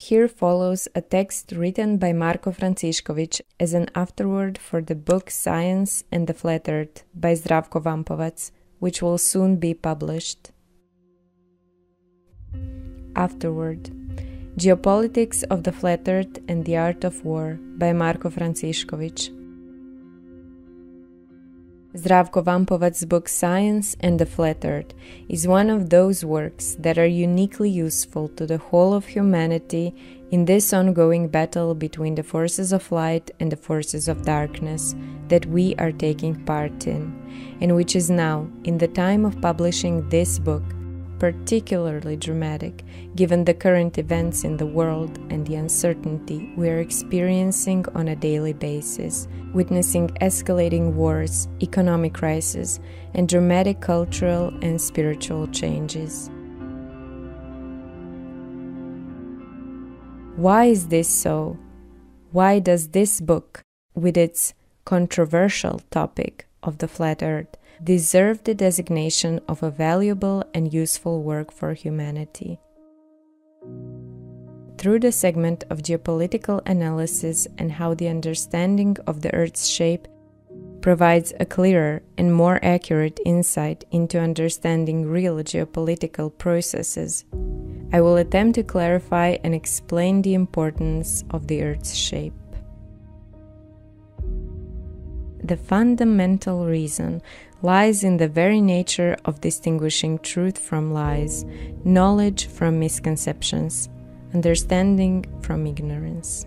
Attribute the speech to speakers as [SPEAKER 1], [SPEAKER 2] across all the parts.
[SPEAKER 1] Here follows a text written by Marko Francišković as an afterword for the book Science and the Flat Earth by Zdravko Vampovac, which will soon be published. Afterword. Geopolitics of the Flat Earth and the Art of War by Marko Francišković. Zdravko Vampovac's book Science and the Flat Earth is one of those works that are uniquely useful to the whole of humanity in this ongoing battle between the forces of light and the forces of darkness that we are taking part in, and which is now, in the time of publishing this book, particularly dramatic, given the current events in the world and the uncertainty we are experiencing on a daily basis, witnessing escalating wars, economic crises, and dramatic cultural and spiritual changes. Why is this so? Why does this book, with its controversial topic of the flat earth, deserve the designation of a valuable and useful work for humanity? Through the segment of geopolitical analysis and how the understanding of the Earth's shape provides a clearer and more accurate insight into understanding real geopolitical processes, I will attempt to clarify and explain the importance of the Earth's shape. The fundamental reason lies in the very nature of distinguishing truth from lies, knowledge from misconceptions, understanding from ignorance.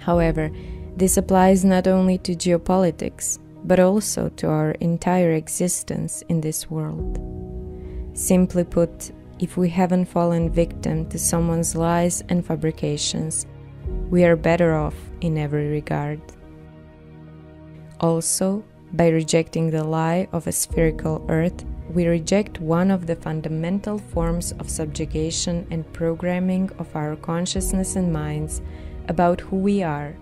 [SPEAKER 1] However, this applies not only to geopolitics, but also to our entire existence in this world. Simply put, if we haven't fallen victim to someone's lies and fabrications, we are better off in every regard. Also, by rejecting the lie of a spherical Earth, we reject one of the fundamental forms of subjugation and programming of our consciousness and minds about who we are,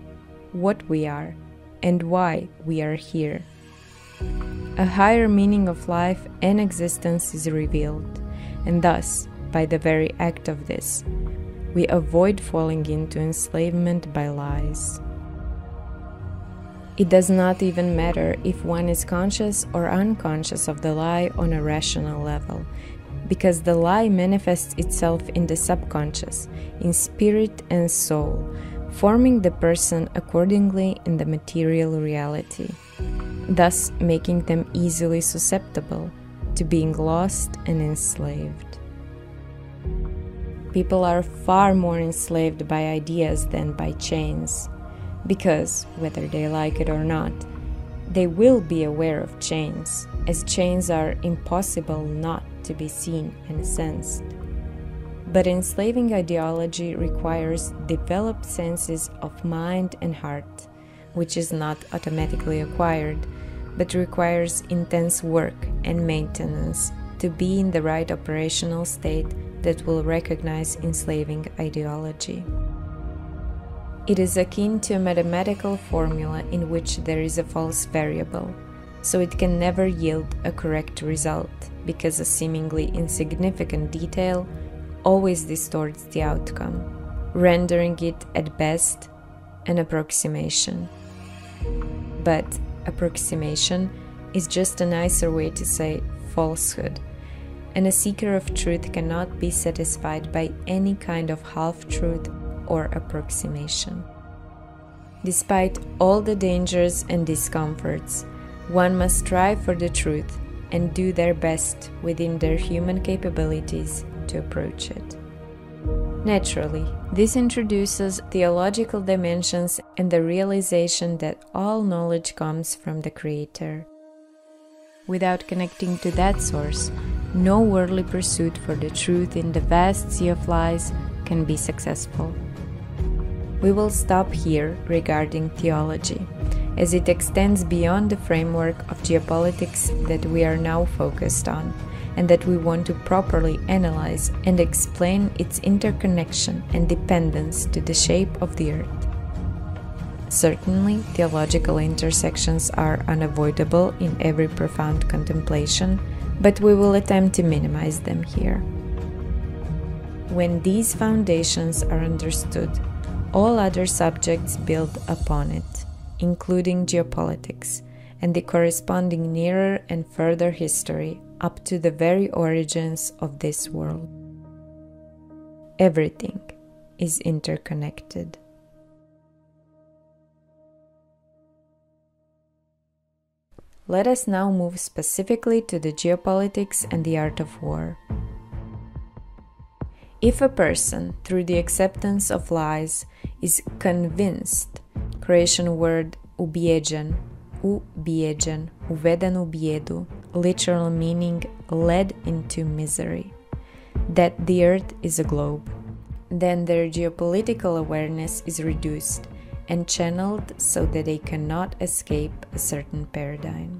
[SPEAKER 1] what we are, and why we are here. A higher meaning of life and existence is revealed, and thus, by the very act of this, we avoid falling into enslavement by lies. It does not even matter if one is conscious or unconscious of the lie on a rational level, because the lie manifests itself in the subconscious, in spirit and soul, forming the person accordingly in the material reality, thus making them easily susceptible to being lost and enslaved. People are far more enslaved by ideas than by chains, because, whether they like it or not, they will be aware of chains, as chains are impossible not to be seen and sensed. But enslaving ideology requires developed senses of mind and heart, which is not automatically acquired, but requires intense work and maintenance to be in the right operational state that will recognize enslaving ideology. It is akin to a mathematical formula in which there is a false variable, so it can never yield a correct result, because a seemingly insignificant detail always distorts the outcome, rendering it at best an approximation. But approximation is just a nicer way to say falsehood, and a seeker of truth cannot be satisfied by any kind of half-truth or approximation. Despite all the dangers and discomforts, one must strive for the truth and do their best within their human capabilities to approach it. Naturally, this introduces theological dimensions and the realization that all knowledge comes from the Creator. Without connecting to that source, no worldly pursuit for the truth in the vast sea of lies can be successful. We will stop here regarding theology, as it extends beyond the framework of geopolitics that we are now focused on, and that we want to properly analyze and explain its interconnection and dependence to the shape of the Earth. Certainly, theological intersections are unavoidable in every profound contemplation, but we will attempt to minimize them here. When these foundations are understood, all other subjects build upon it, including geopolitics, and the corresponding nearer and further history up to the very origins of this world. Everything is interconnected. Let us now move specifically to the geopolitics and the art of war. If a person, through the acceptance of lies, is convinced, Croatian word ubijeđen, uveden u bijedu, literal meaning led into misery, that the earth is a globe, then their geopolitical awareness is reduced and channeled so that they cannot escape a certain paradigm.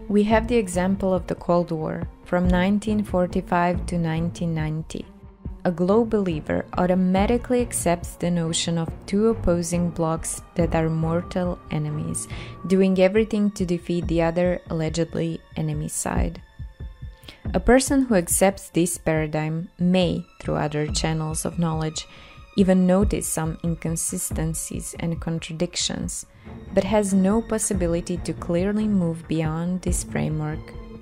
[SPEAKER 1] We have the example of the Cold War from 1945 to 1990. A globe believer automatically accepts the notion of two opposing blocs that are mortal enemies, doing everything to defeat the other allegedly enemy side. A person who accepts this paradigm may, through other channels of knowledge, even notice some inconsistencies and contradictions, but has no possibility to clearly move beyond this framework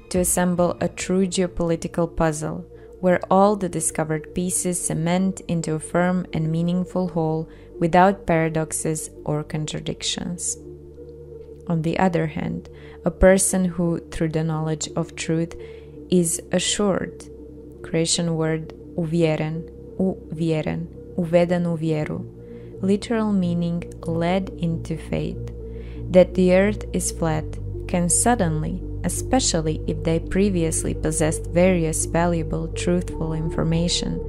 [SPEAKER 1] to assemble a true geopolitical puzzle, where all the discovered pieces cement into a firm and meaningful whole without paradoxes or contradictions. On the other hand, a person who, through the knowledge of truth, is assured, Croatian word uvjeren, uveden u vjeru, literal meaning led into faith, that the earth is flat, can suddenly, especially if they previously possessed various valuable, truthful information,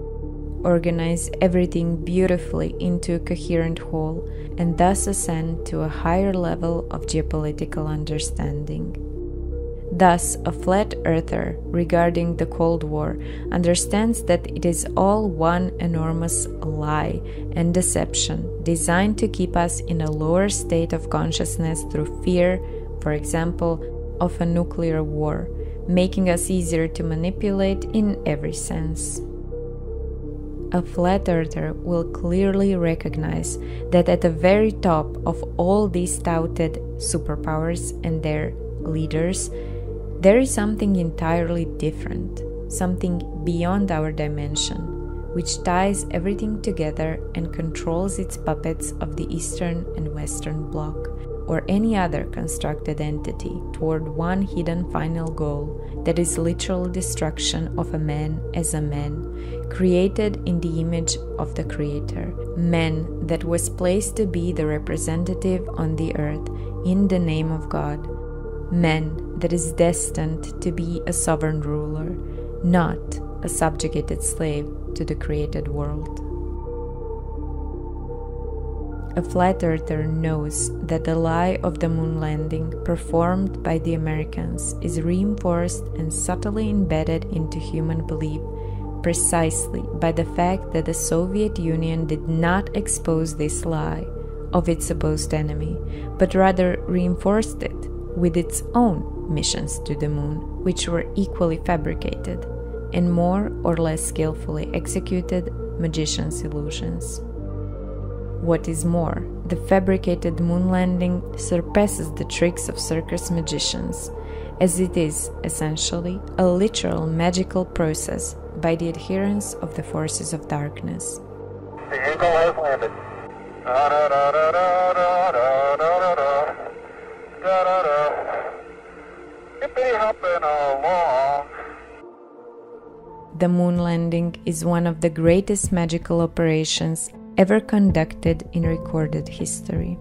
[SPEAKER 1] organize everything beautifully into a coherent whole and thus ascend to a higher level of geopolitical understanding. Thus, a flat earther regarding the Cold War understands that it is all one enormous lie and deception designed to keep us in a lower state of consciousness through fear, for example, of a nuclear war, making us easier to manipulate in every sense. A flat earther will clearly recognize that at the very top of all these touted superpowers and their leaders, there is something entirely different, something beyond our dimension, which ties everything together and controls its puppets of the Eastern and Western Bloc, or any other constructed entity toward one hidden final goal that is literal destruction of a man as a man, created in the image of the Creator, man that was placed to be the representative on the earth in the name of God, man that is destined to be a sovereign ruler, not a subjugated slave to the created world. A flat earther knows that the lie of the moon landing performed by the Americans is reinforced and subtly embedded into human belief precisely by the fact that the Soviet Union did not expose this lie of its supposed enemy, but rather reinforced it with its own missions to the moon, which were equally fabricated and more or less skillfully executed magicians' illusions. What is more, the fabricated moon landing surpasses the tricks of circus magicians, as it is, essentially, a literal magical process by the adherents of the forces of darkness.
[SPEAKER 2] The Eagle has landed. Hippity-hopping along.
[SPEAKER 1] The moon landing is one of the greatest magical operations ever conducted in recorded history.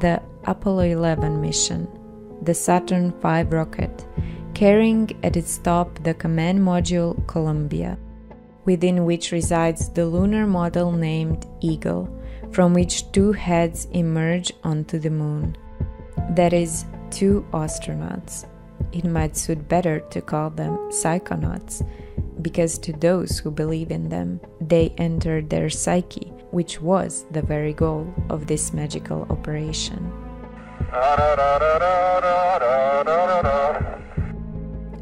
[SPEAKER 1] The Apollo 11 mission, the Saturn V rocket, carrying at its top the command module Columbia, within which resides the lunar model named Eagle, from which two heads emerge onto the moon. That is, two astronauts. It might suit better to call them psychonauts, because to those who believe in them, they entered their psyche, which was the very goal of this magical operation.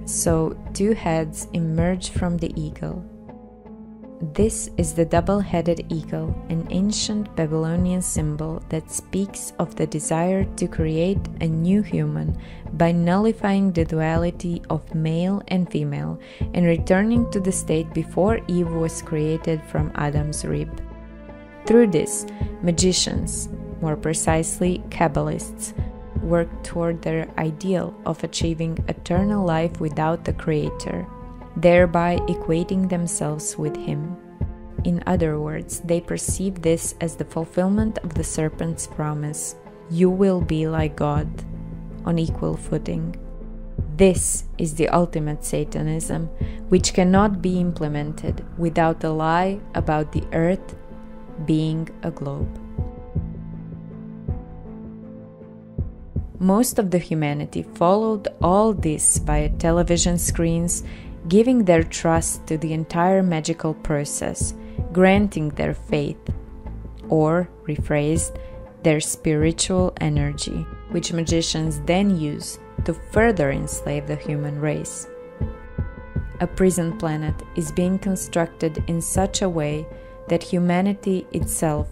[SPEAKER 1] So, two heads emerge from the eagle. This is the double-headed eagle, an ancient Babylonian symbol that speaks of the desire to create a new human by nullifying the duality of male and female and returning to the state before Eve was created from Adam's rib. Through this, magicians, more precisely Kabbalists, work toward their ideal of achieving eternal life without the Creator, thereby equating themselves with Him. In other words, they perceive this as the fulfillment of the serpent's promise, "You will be like God," on equal footing. This is the ultimate Satanism, which cannot be implemented without a lie about the earth being a globe. Most of the humanity followed all this via television screens, giving their trust to the entire magical process, granting their faith, or, rephrased, their spiritual energy, which magicians then use to further enslave the human race. A prison planet is being constructed in such a way that humanity itself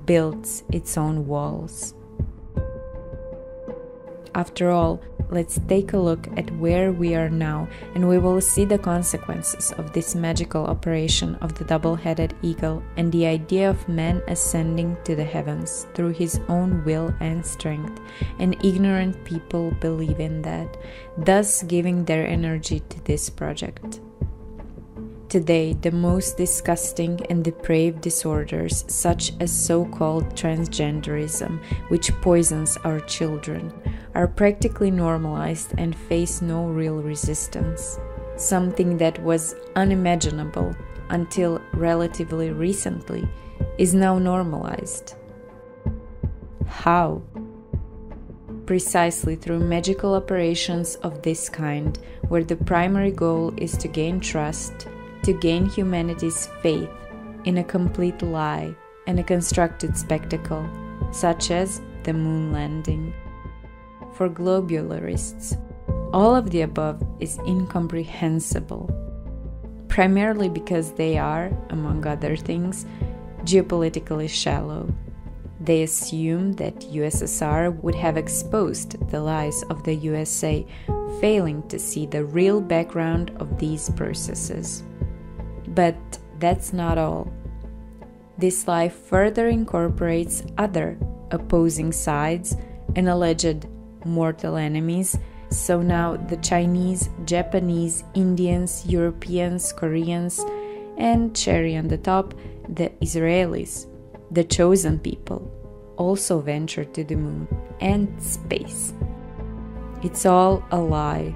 [SPEAKER 1] builds its own walls. After all, let's take a look at where we are now, and we will see the consequences of this magical operation of the double-headed eagle and the idea of man ascending to the heavens through his own will and strength, and ignorant people believe in that, thus giving their energy to this project. Today, the most disgusting and depraved disorders, such as so-called transgenderism, which poisons our children, are practically normalized and face no real resistance. Something that was unimaginable until relatively recently is now normalized. How? Precisely through magical operations of this kind, where the primary goal is to gain trust, to gain humanity's faith in a complete lie and a constructed spectacle, such as the moon landing. For globularists, all of the above is incomprehensible, primarily because they are, among other things, geopolitically shallow. They assume that USSR would have exposed the lies of the USA, failing to see the real background of these processes. But that's not all. This lie further incorporates other opposing sides and alleged mortal enemies, so now the Chinese, Japanese, Indians, Europeans, Koreans, and cherry on the top, the Israelis, the chosen people, also venture to the moon and space. It's all a lie.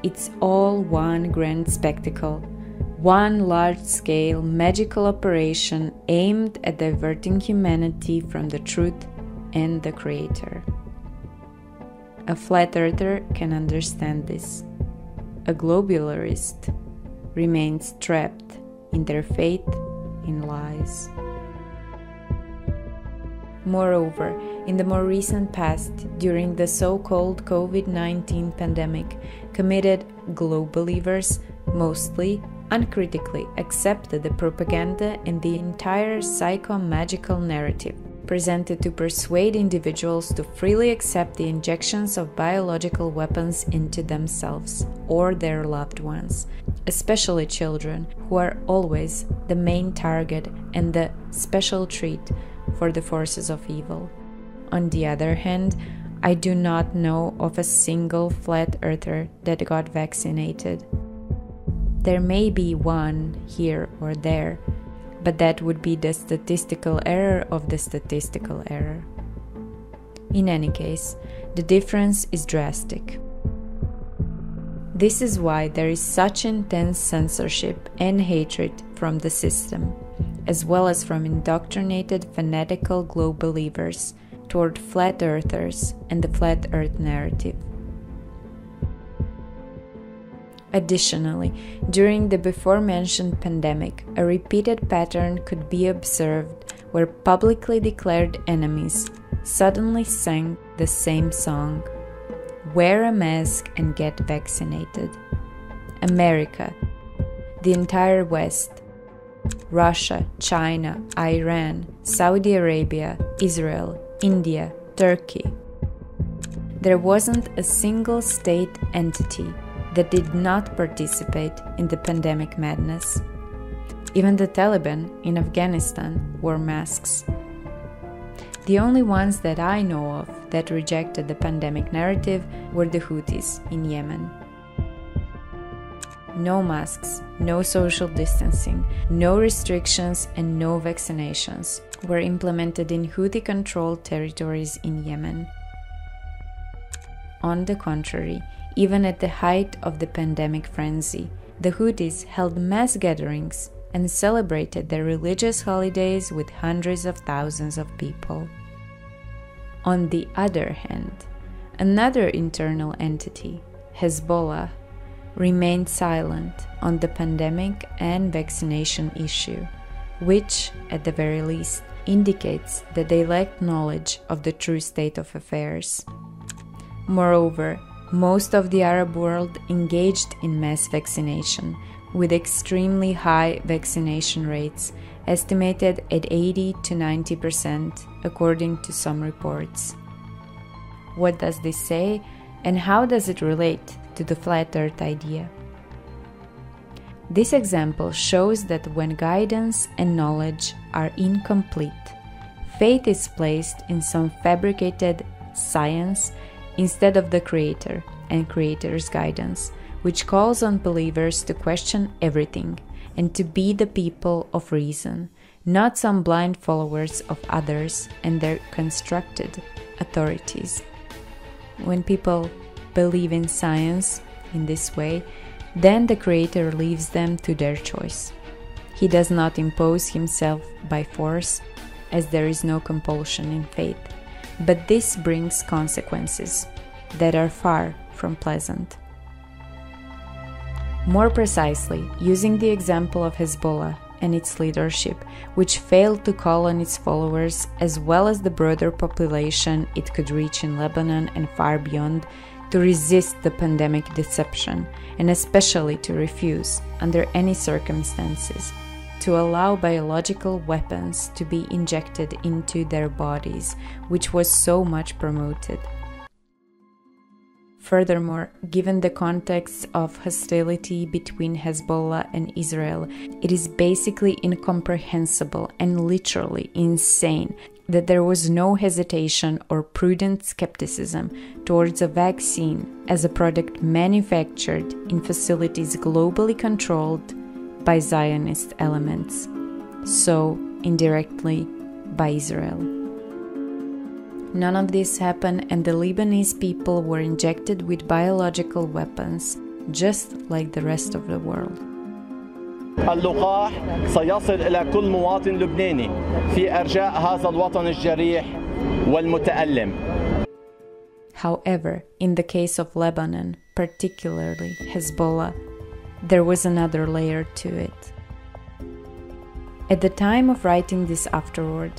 [SPEAKER 1] It's all one grand spectacle, one large-scale magical operation aimed at diverting humanity from the truth and the Creator. A flat earther can understand this. A globularist remains trapped in their faith in lies. Moreover, in the more recent past, during the so-called COVID-19 pandemic, committed globelievers mostly uncritically accepted the propaganda and the entire psycho-magical narrative presented to persuade individuals to freely accept the injections of biological weapons into themselves or their loved ones, especially children, who are always the main target and the special treat for the forces of evil. On the other hand, I do not know of a single flat earther that got vaccinated. There may be one here or there, but that would be the statistical error of the statistical error. In any case, the difference is drastic. This is why there is such intense censorship and hatred from the system, as well as from indoctrinated fanatical globelievers toward flat earthers and the flat earth narrative. Additionally, during the before-mentioned pandemic, a repeated pattern could be observed where publicly declared enemies suddenly sang the same song: "Wear a mask and get vaccinated." America, the entire West, Russia, China, Iran, Saudi Arabia, Israel, India, Turkey. There wasn't a single state entity that did not participate in the pandemic madness. Even the Taliban in Afghanistan wore masks. The only ones that I know of that rejected the pandemic narrative were the Houthis in Yemen. No masks, no social distancing, no restrictions, and no vaccinations were implemented in Houthi-controlled territories in Yemen. On the contrary, even at the height of the pandemic frenzy, the Houthis held mass gatherings and celebrated their religious holidays with hundreds of thousands of people. On the other hand, another internal entity, Hezbollah, remained silent on the pandemic and vaccination issue, which, at the very least, indicates that they lacked knowledge of the true state of affairs. Moreover, most of the Arab world engaged in mass vaccination, with extremely high vaccination rates, estimated at 80 to 90%, according to some reports. What does this say, and how does it relate to the flat earth idea? This example shows that when guidance and knowledge are incomplete, faith is placed in some fabricated science instead of the Creator and Creator's guidance, which calls on believers to question everything and to be the people of reason, not some blind followers of others and their constructed authorities. When people believe in science in this way, then the Creator leaves them to their choice. He does not impose himself by force, as there is no compulsion in faith, but this brings consequences that are far from pleasant. More precisely, using the example of Hezbollah and its leadership, which failed to call on its followers as well as the broader population it could reach in Lebanon and far beyond, to resist the pandemic deception, and especially to refuse, under any circumstances, to allow biological weapons to be injected into their bodies, which was so much promoted. Furthermore, given the context of hostility between Hezbollah and Israel, it is basically incomprehensible and literally insane that there was no hesitation or prudent skepticism towards a vaccine as a product manufactured in facilities globally controlled by Zionist elements, so indirectly by Israel. None of this happened, and the Lebanese people were injected with biological weapons, just like the rest of the world.
[SPEAKER 3] اللقاح سيصل إلى كل مواطن لبناني في أرجاء هذا الوطن الجريح والمتألم.
[SPEAKER 1] However, in the case of Lebanon, particularly Hezbollah, there was another layer to it. At the time of writing this afterword,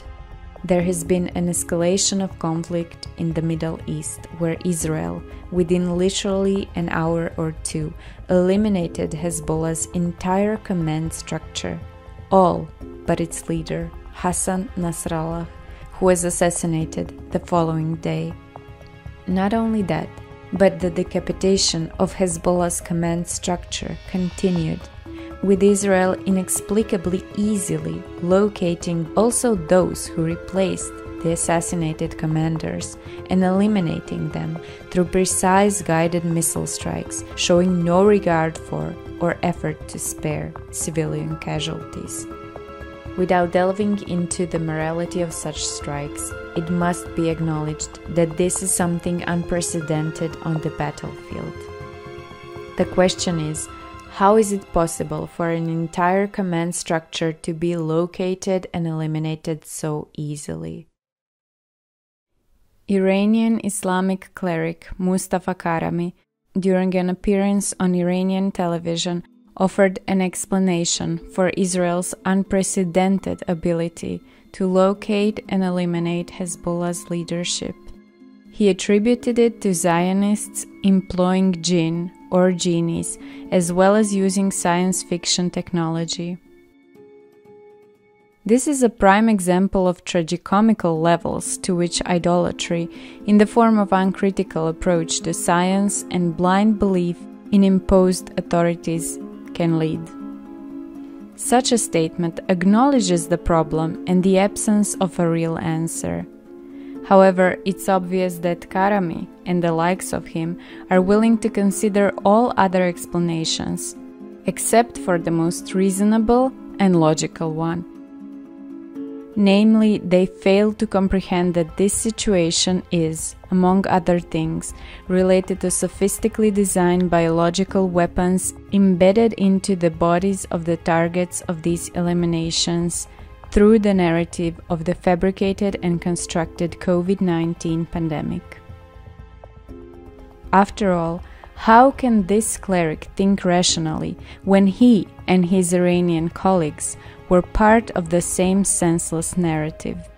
[SPEAKER 1] there has been an escalation of conflict in the Middle East, where Israel, within literally an hour or two, eliminated Hezbollah's entire command structure, all but its leader, Hassan Nasrallah, who was assassinated the following day. Not only that, but the decapitation of Hezbollah's command structure continued, with Israel inexplicably easily locating also those who replaced the assassinated commanders and eliminating them through precise guided missile strikes, showing no regard for or effort to spare civilian casualties. Without delving into the morality of such strikes, it must be acknowledged that this is something unprecedented on the battlefield. The question is, how is it possible for an entire command structure to be located and eliminated so easily? Iranian Islamic cleric Mustafa Karami, during an appearance on Iranian television, offered an explanation for Israel's unprecedented ability to locate and eliminate Hezbollah's leadership. He attributed it to Zionists employing jinn or genies, as well as using science fiction technology. This is a prime example of tragicomical levels to which idolatry, in the form of uncritical approach to science and blind belief in imposed authorities, can lead. Such a statement acknowledges the problem and the absence of a real answer. However, it's obvious that Karami and the likes of him are willing to consider all other explanations, except for the most reasonable and logical one. Namely, they fail to comprehend that this situation is, among other things, related to sophisticately designed biological weapons embedded into the bodies of the targets of these eliminations through the narrative of the fabricated and constructed COVID-19 pandemic. After all, how can this cleric think rationally when he and his Iranian colleagues were part of the same senseless narrative?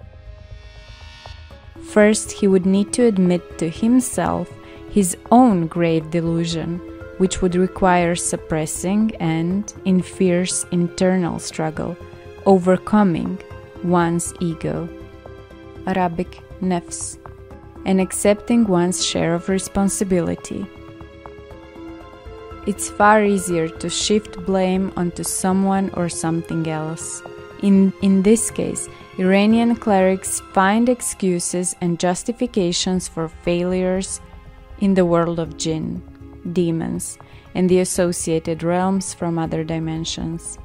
[SPEAKER 1] First, he would need to admit to himself his own grave delusion, which would require suppressing and, in fierce internal struggle, overcoming one's ego, Arabic nafs, and accepting one's share of responsibility. It's far easier to shift blame onto someone or something else. In this case, Iranian clerics find excuses and justifications for failures in the world of jinn, demons, and the associated realms from other dimensions.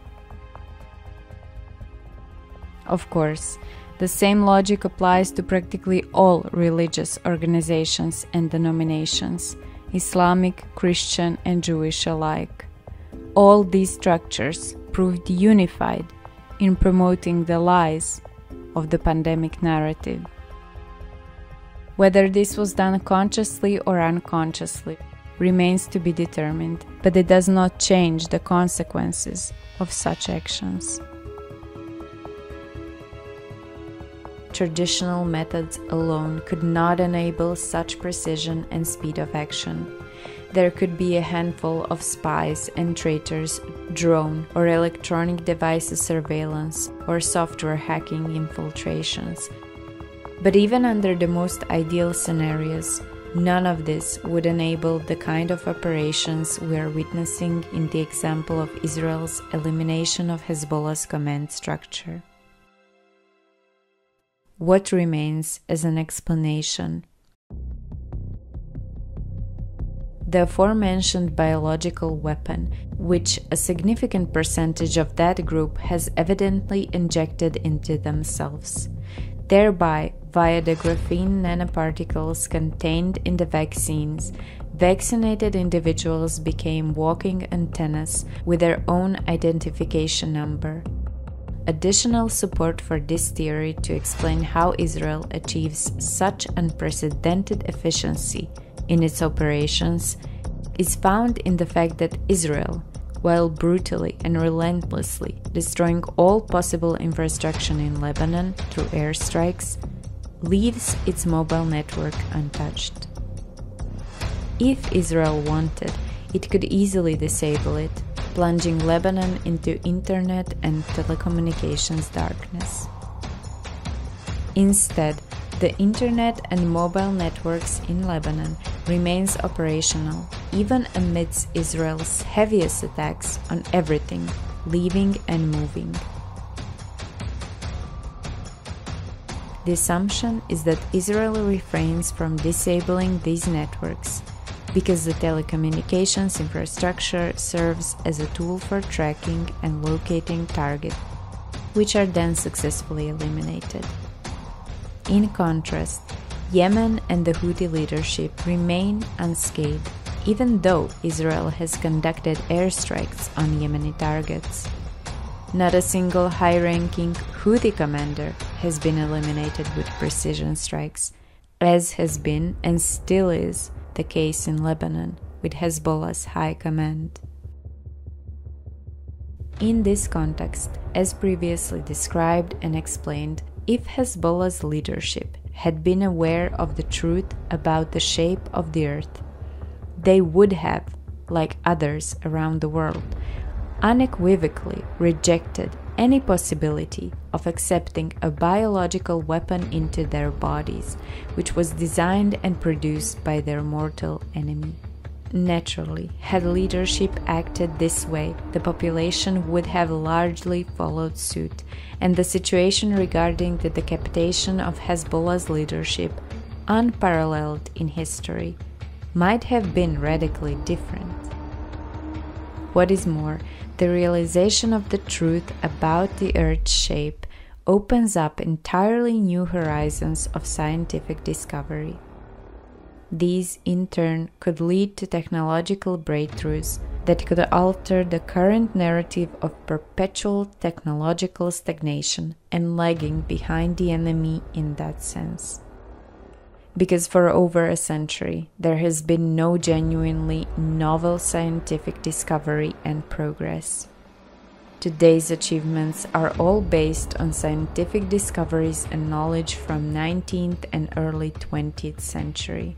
[SPEAKER 1] Of course, the same logic applies to practically all religious organizations and denominations, Islamic, Christian, and Jewish alike. All these structures proved unified in promoting the lies of the pandemic narrative. Whether this was done consciously or unconsciously remains to be determined, but it does not change the consequences of such actions. Traditional methods alone could not enable such precision and speed of action. There could be a handful of spies and traitors, drone or electronic devices surveillance, or software hacking infiltrations. But even under the most ideal scenarios, none of this would enable the kind of operations we are witnessing in the example of Israel's elimination of Hezbollah's command structure. What remains as an explanation? The aforementioned biological weapon, which a significant percentage of that group has evidently injected into themselves. Thereby, via the graphene nanoparticles contained in the vaccines, vaccinated individuals became walking antennas with their own identification number. Additional support for this theory to explain how Israel achieves such unprecedented efficiency in its operations is found in the fact that Israel, while brutally and relentlessly destroying all possible infrastructure in Lebanon through airstrikes, leaves its mobile network untouched. If Israel wanted, it could easily disable it, plunging Lebanon into internet and telecommunications darkness. Instead, the internet and mobile networks in Lebanon remains operational, even amidst Israel's heaviest attacks on everything, living and moving. The assumption is that Israel refrains from disabling these networks because the telecommunications infrastructure serves as a tool for tracking and locating targets, which are then successfully eliminated. In contrast, Yemen and the Houthi leadership remain unscathed, even though Israel has conducted airstrikes on Yemeni targets. Not a single high-ranking Houthi commander has been eliminated with precision strikes, as has been and still is the case in Lebanon with Hezbollah's high command. In this context, as previously described and explained, if Hezbollah's leadership had been aware of the truth about the shape of the earth, they would have, like others around the world, unequivocally rejected any possibility of accepting a biological weapon into their bodies, which was designed and produced by their mortal enemy. Naturally, had leadership acted this way, the population would have largely followed suit, and the situation regarding the decapitation of Hezbollah's leadership, unparalleled in history, might have been radically different. What is more, the realization of the truth about the Earth's shape opens up entirely new horizons of scientific discovery. These, in turn, could lead to technological breakthroughs that could alter the current narrative of perpetual technological stagnation and lagging behind the enemy in that sense. Because for over a century, there has been no genuinely novel scientific discovery and progress. Today's achievements are all based on scientific discoveries and knowledge from 19th and early 20th century.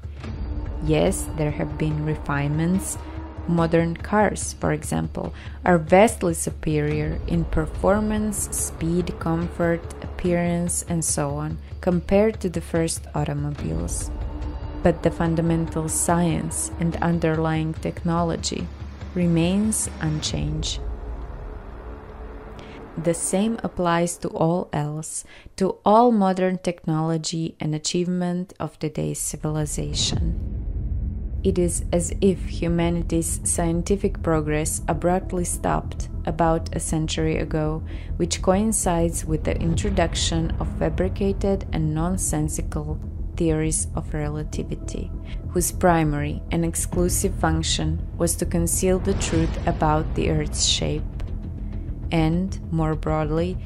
[SPEAKER 1] Yes, there have been refinements. Modern cars, for example, are vastly superior in performance, speed, comfort, appearance, and so on, compared to the first automobiles. But the fundamental science and underlying technology remains unchanged. The same applies to all else, to all modern technology and achievement of today's civilization. It is as if humanity's scientific progress abruptly stopped about a century ago, which coincides with the introduction of fabricated and nonsensical theories of relativity, whose primary and exclusive function was to conceal the truth about the Earth's shape, and, more broadly,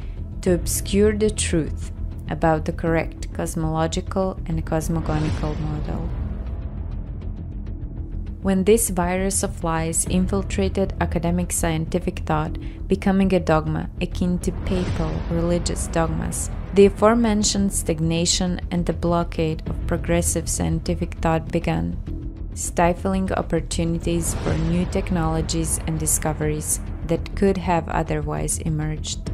[SPEAKER 1] to obscure the truth about the correct cosmological and cosmogonical model. When this virus of lies infiltrated academic scientific thought, becoming a dogma akin to papal religious dogmas, the aforementioned stagnation and the blockade of progressive scientific thought began, stifling opportunities for new technologies and discoveries that could have otherwise emerged.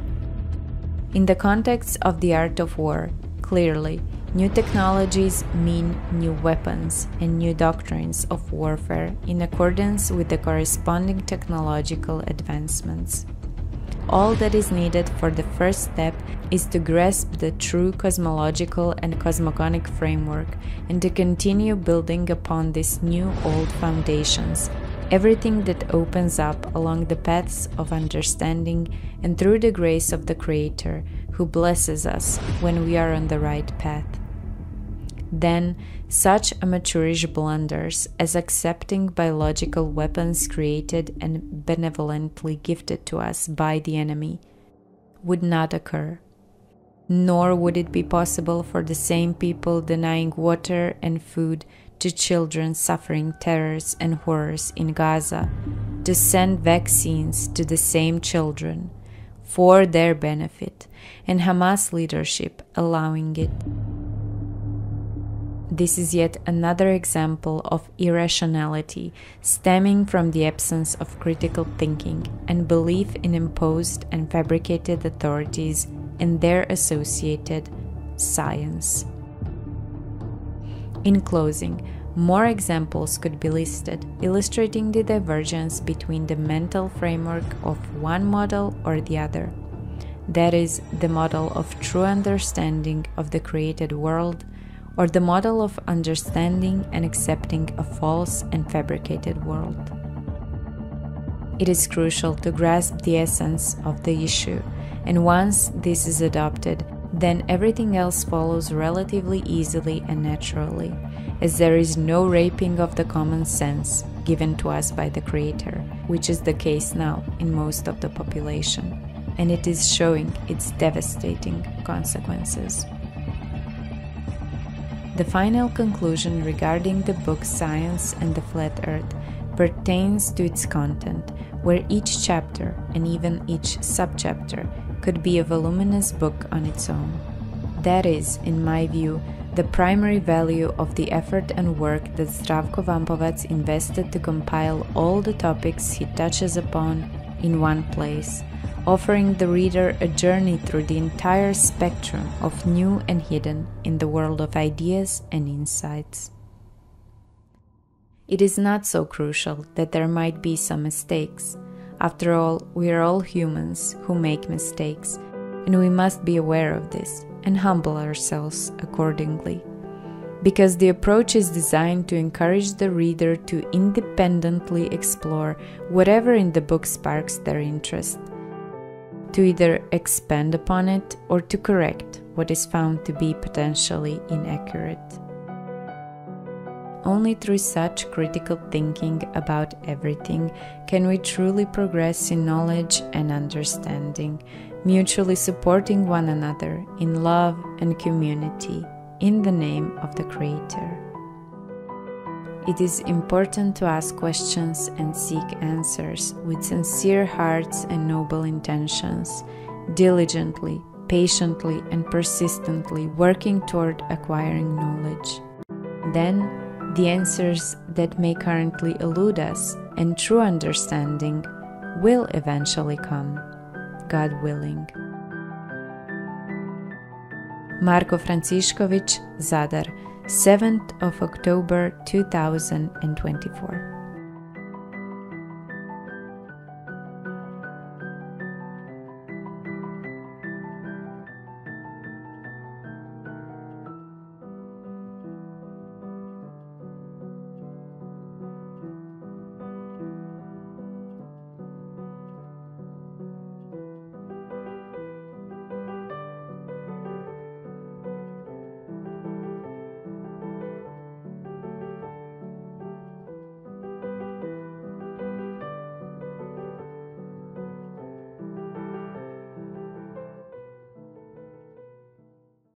[SPEAKER 1] In the context of the art of war, clearly, new technologies mean new weapons and new doctrines of warfare in accordance with the corresponding technological advancements. All that is needed for the first step is to grasp the true cosmological and cosmogonic framework and to continue building upon these new old foundations, everything that opens up along the paths of understanding and through the grace of the Creator, who blesses us when we are on the right path. Then, such amateurish blunders as accepting biological weapons created and benevolently gifted to us by the enemy would not occur. Nor would it be possible for the same people denying water and food to children suffering terrors and horrors in Gaza to send vaccines to the same children for their benefit, and Hamas leadership allowing it. This is yet another example of irrationality stemming from the absence of critical thinking and belief in imposed and fabricated authorities and their associated science. In closing, more examples could be listed, illustrating the divergence between the mental framework of one model or the other. That is, the model of true understanding of the created world, or the model of understanding and accepting a false and fabricated world. It is crucial to grasp the essence of the issue, and once this is adopted, then everything else follows relatively easily and naturally, as there is no raping of the common sense given to us by the Creator, which is the case now in most of the population, and it is showing its devastating consequences. The final conclusion regarding the book Science and the Flat Earth pertains to its content, where each chapter and even each subchapter could be a voluminous book on its own. That is, in my view, the primary value of the effort and work that Zdravko Vampovac invested to compile all the topics he touches upon in one place, offering the reader a journey through the entire spectrum of new and hidden in the world of ideas and insights. It is not so crucial that there might be some mistakes. After all, we are all humans who make mistakes, and we must be aware of this and humble ourselves accordingly. Because the approach is designed to encourage the reader to independently explore whatever in the book sparks their interest, to either expand upon it or to correct what is found to be potentially inaccurate. Only through such critical thinking about everything can we truly progress in knowledge and understanding, mutually supporting one another in love and community in the name of the Creator. It is important to ask questions and seek answers with sincere hearts and noble intentions, diligently, patiently, and persistently working toward acquiring knowledge. Then, the answers that may currently elude us and true understanding will eventually come, God willing. Marko Francišković, Zadar, 7th of October 2024.